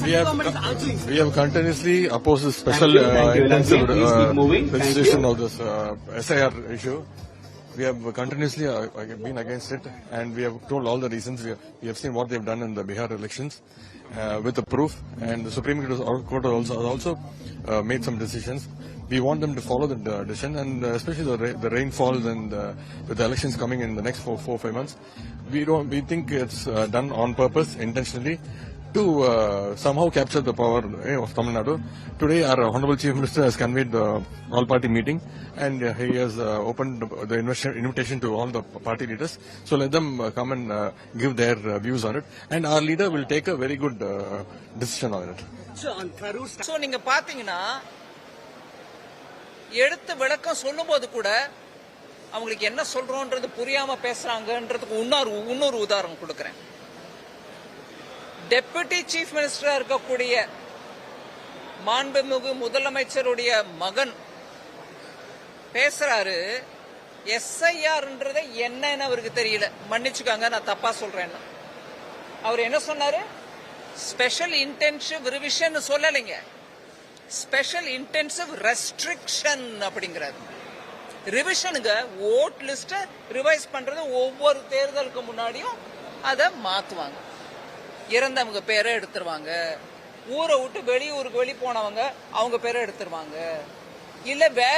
We have continuously opposed the special intensive registration of this SIR issue. We have continuously been against it, and we have told all the reasons. We have seen what they have done in the Bihar elections with the proof, and the Supreme Court also made some decisions. We want them to follow the decision, and especially the rainfalls and with the elections coming in the next 4-5 months. We think it's done on purpose, intentionally, to somehow capture the power of Tamil Nadu. Today, our Honorable Chief Minister has convened the all-party meeting, and he has opened the invitation to all the party leaders. So let them come and give their views on it, and our leader will take a very good decision on it. So, நீங்க பாத்தீங்கன்னா எடுத்து விளக்கம் சொல்லும்போது கூட அவங்களுக்கு என்ன சொல்றோம்ன்றது புரியாம பேசுறாங்கன்றதுக்கு இன்னொரு உதாரணம் கொடுக்கிறேன். டெபுட்டி சீஃப் மினிஸ்டரா இருக்கக்கூடிய மாண்புமிகு முதலமைச்சருடைய மகன் பேசுறாரு. எஸ்ஐஆர்ன்றதை என்னன்னு அவருக்கு தெரியல. மன்னிச்சுக்காங்க, நான் தப்பா சொல்றேன். அவர் என்ன சொன்னாரு? ஸ்பெஷல் இன்டென்சிவ் ரிவிஷன் சொல்லலைங்க, ஸ்பெஷல் இன்டென்சிவ் ரெஸ்ட்ரிக்ஷன் அப்படிங்கிறாரு. ரிவிஷனுங்க, ஓட் லிஸ்ட ரிவைஸ் பண்றது ஒவ்வொரு தேர்தலுக்கு முன்னாடியும் அதை மாத்துவாங்க. இறந்தவங்க பேரை எடுத்துருவாங்க, ஊரை விட்டு வெளியூருக்கு போனவங்க அவங்க பேரை எடுத்துருவாங்க, இல்ல வேற